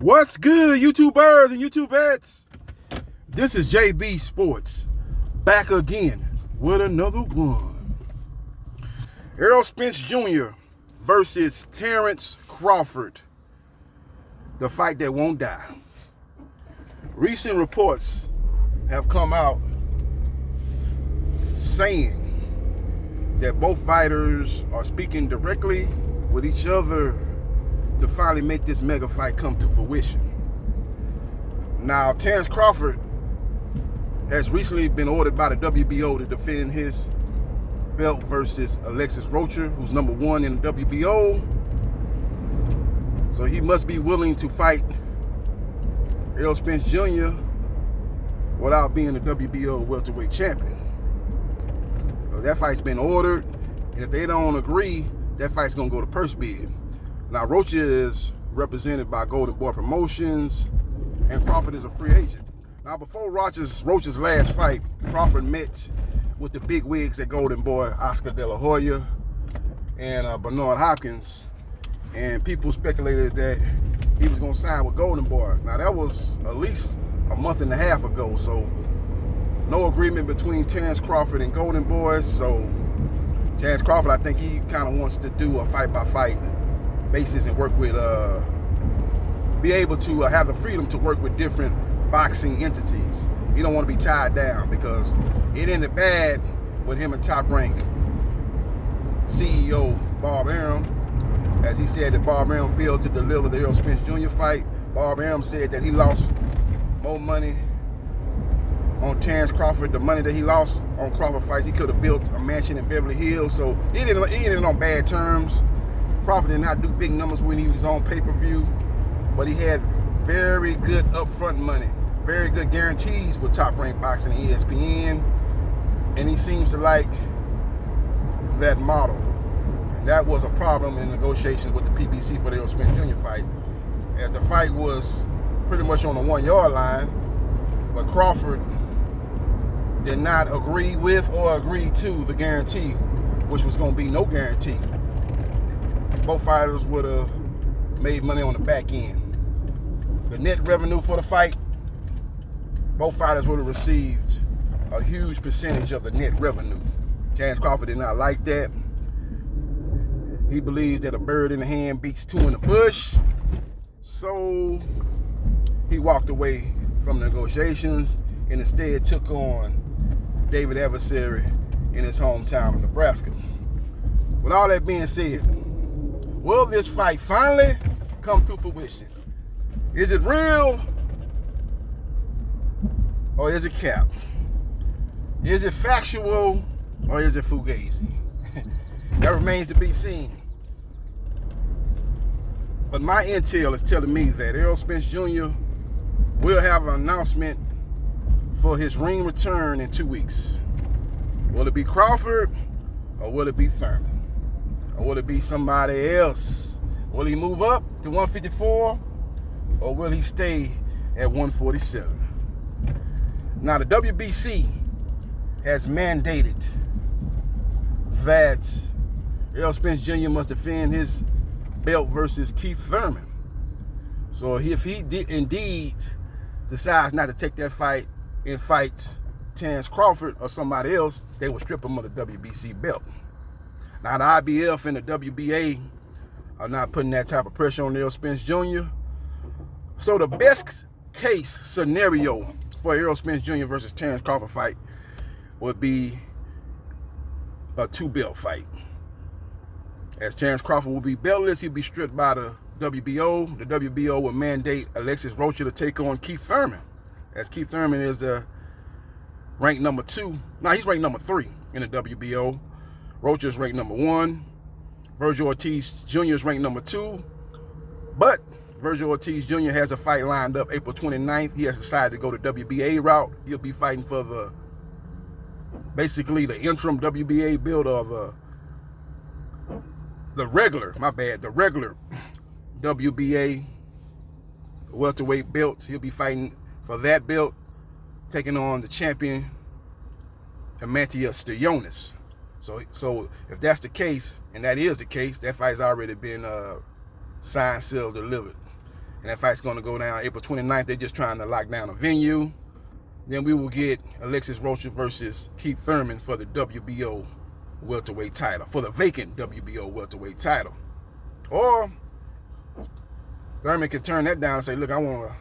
What's good, YouTubers and YouTubettes? This is JB Sports, back again with another one. Errol Spence Jr. versus Terence Crawford, the fight that won't die. Recent reports have come out saying that both fighters are speaking directly with each other to finally make this mega fight come to fruition. Now, Terence Crawford has recently been ordered by the WBO to defend his belt versus Alexis Rocha, who's number one in the WBO. So he must be willing to fight Errol Spence Jr. without being the WBO welterweight champion. So that fight's been ordered, and if they don't agree, that fight's gonna go to purse bid. Now, Rocha is represented by Golden Boy Promotions, and Crawford is a free agent. Now, before Rocha's last fight, Crawford met with the big wigs at Golden Boy, Oscar De La Hoya and Bernard Hopkins, and people speculated that he was going to sign with Golden Boy. Now, that was at least a month and a half ago, so no agreement between Terence Crawford and Golden Boy. So Terence Crawford, I think he kind of wants to do a fight-by-fight basis and work with, be able to have the freedom to work with different boxing entities. He don't want to be tied down, because it ended bad with him and Top Rank CEO Bob Arum, as he said that Bob Arum failed to deliver the Errol Spence Jr. fight. Bob Arum said that he lost more money on Terence Crawford. The money that he lost on Crawford fights, he could have built a mansion in Beverly Hills. So he ended on bad terms. Crawford did not do big numbers when he was on pay-per-view, but he had very good upfront money, very good guarantees with Top Rank Boxing and ESPN, and he seems to like that model. And that was a problem in negotiations with the PBC for the Errol Spence Jr. fight, as the fight was pretty much on the 1 yard line, but Crawford did not agree with or agree to the guarantee, which was going to be no guarantee. Both fighters would have made money on the back end. The net revenue for the fight, both fighters would have received a huge percentage of the net revenue. Terence Crawford did not like that. He believes that a bird in the hand beats two in the bush. So he walked away from the negotiations and instead took on David Adversary in his hometown of Nebraska. With all that being said, will this fight finally come to fruition? Is it real or is it cap? Is it factual or is it fugazi? That remains to be seen. But my intel is telling me that Errol Spence Jr. will have an announcement for his ring return in 2 weeks. Will it be Crawford or will it be Thurman? Or will it be somebody else? Will he move up to 154 or will he stay at 147? Now, the WBC has mandated that Errol Spence Jr. must defend his belt versus Keith Thurman. So if he indeed decides not to take that fight and fight Terence Crawford or somebody else, they will strip him of the WBC belt. Now, the IBF and the WBA are not putting that type of pressure on Errol Spence Jr. So the best case scenario for Errol Spence Jr. versus Terence Crawford fight would be a two-belt fight. As Terence Crawford will be beltless, he'll be stripped by the WBO. The WBO will mandate Alexis Rocha to take on Keith Thurman, as Keith Thurman is the ranked number 2. Now, he's ranked number 3 in the WBO. Rocha is ranked number 1. Virgil Ortiz Jr. is ranked number 2. But Virgil Ortiz Jr. has a fight lined up April 29th. He has decided to go the WBA route. He'll be fighting for basically the interim WBA belt, or the regular WBA welterweight belt. He'll be fighting for that belt, taking on the champion, Amantius Stoyonis. So if that's the case, and that is the case, that fight's already been signed, sealed, delivered. And that fight's going to go down April 29th. They're just trying to lock down a venue. Then we will get Alexis Rocha versus Keith Thurman for the WBO welterweight title, for the vacant WBO welterweight title. Or Thurman can turn that down and say, look, I want to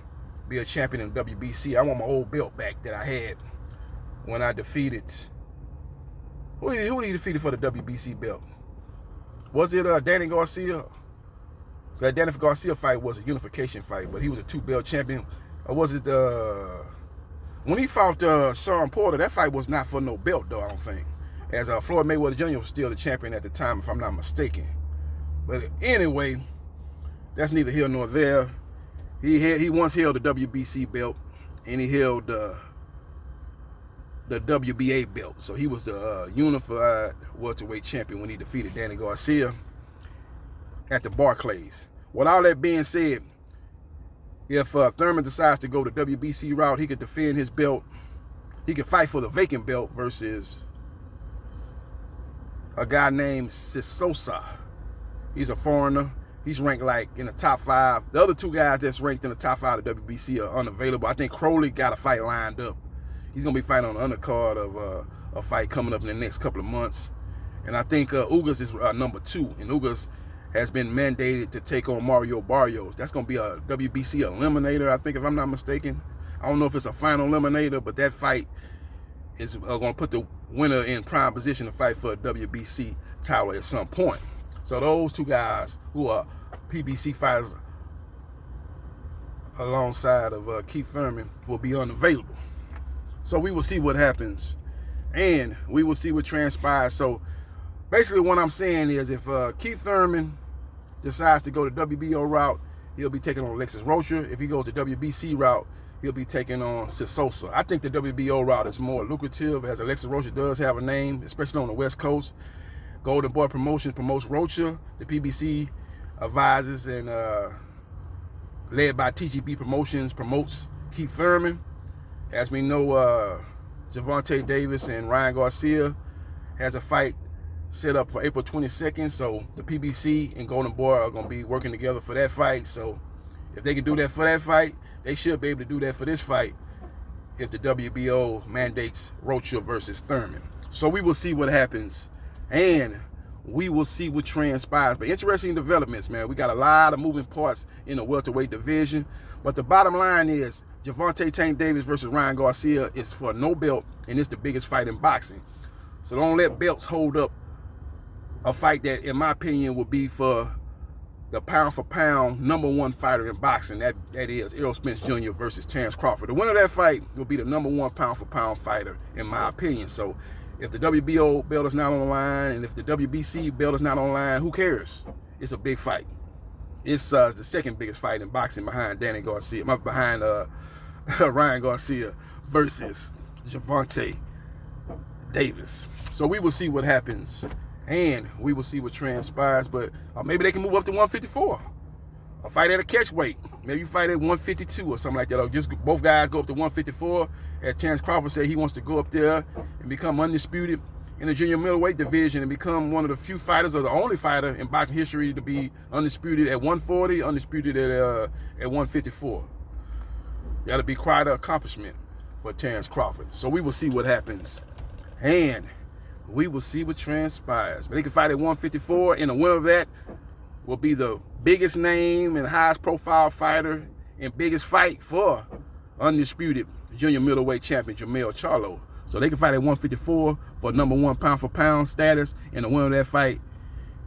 be a champion in WBC. I want my old belt back that I had when I defeated, who did he defeated for the WBC belt? Was it Danny Garcia? That Danny Garcia fight was a unification fight, but he was a 2-belt champion. Or was it when he fought Sean Porter? That fight was not for no belt, though, I don't think. As Floyd Mayweather Jr. was still the champion at the time, if I'm not mistaken. But anyway, that's neither here nor there. He once held the WBC belt, and he held the WBA belt. So he was the unified welterweight champion when he defeated Danny Garcia at the Barclays. With all that being said, if Thurman decides to go the WBC route, he could defend his belt. He could fight for the vacant belt versus a guy named Sosa. He's a foreigner. He's ranked like in the top 5. The other 2 guys that's ranked in the top 5 of the WBC are unavailable. I think Crowley got a fight lined up. He's going to be fighting on the undercard of a fight coming up in the next couple of months. And I think Ugas is number 2. And Ugas has been mandated to take on Mario Barrios. That's going to be a WBC eliminator, I think, if I'm not mistaken. I don't know if it's a final eliminator, but that fight is going to put the winner in prime position to fight for a WBC title at some point. So those 2 guys who are PBC fighters alongside of Keith Thurman will be unavailable. So we will see what happens, and we will see what transpires. So basically what I'm saying is, if Keith Thurman decides to go the WBO route, he'll be taking on Alexis Rocha. If he goes the WBC route, he'll be taking on Sosa. I think the WBO route is more lucrative, as Alexis Rocha does have a name, especially on the West Coast. Golden Boy Promotions promotes Rocha. The PBC advises and led by TGB Promotions promotes Keith Thurman. As we know, Gervonta Davis and Ryan Garcia has a fight set up for April 22nd. So the PBC and Golden Boy are going to be working together for that fight. So if they can do that for that fight, they should be able to do that for this fight if the WBO mandates Rocha versus Thurman. So we will see what happens, and we will see what transpires. But interesting developments, man. We got a lot of moving parts in the welterweight division. But the bottom line is, Gervonta Tank Davis versus Ryan Garcia is for no belt, and it's the biggest fight in boxing. So don't let belts hold up a fight that, in my opinion, will be for the pound-for-pound #1 fighter in boxing. That is Errol Spence Jr. versus Spence-Crawford. The winner of that fight will be the #1 pound-for-pound fighter, in my opinion. So if the WBO belt is not on the line, and if the WBC belt is not on the line, who cares? It's a big fight. It's the second biggest fight in boxing behind Danny Garcia, behind Ryan Garcia versus Gervonta Davis. So we will see what happens, and we will see what transpires. But maybe they can move up to 154. A fight at a catch weight. Maybe you fight at 152 or something like that. Or just both guys go up to 154. As Spence-Crawford said, he wants to go up there and become undisputed in the junior middleweight division and become one of the few fighters, or the only fighter in boxing history to be undisputed at 140, undisputed at 154. That'll be quite an accomplishment for Spence-Crawford. So we will see what happens, and we will see what transpires. But they can fight at 154, and the winner of that will be the biggest name and highest profile fighter and biggest fight for undisputed junior middleweight champion Jermell Charlo. So they can fight at 154 for #1 pound-for-pound status, and the winner of that fight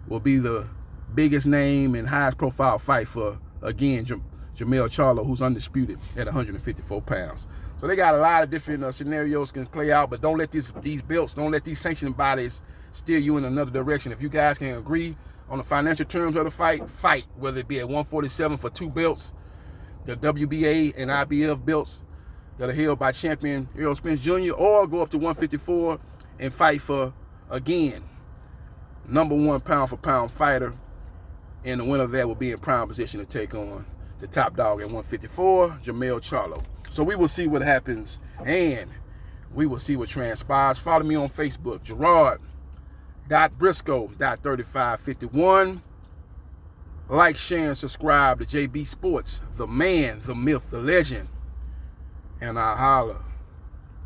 will be the biggest name and highest profile fight for, again, Jermell Charlo, who's undisputed at 154 pounds. So they got a lot of different scenarios can play out, but don't let these belts, don't let these sanctioning bodies steer you in another direction. If you guys can agree on the financial terms of the fight, whether it be at 147 for 2 belts, the WBA and IBF belts that are held by champion Errol Spence Jr., or go up to 154 and fight for, again, #1 pound-for-pound fighter, and the winner of that will be in prime position to take on the top dog at 154, Jermell Charlo. So we will see what happens, and we will see what transpires. Follow me on Facebook, Gerard.Briscoe.3551. Like, share, and subscribe to JB Sports, the man, the myth, the legend. And I holla.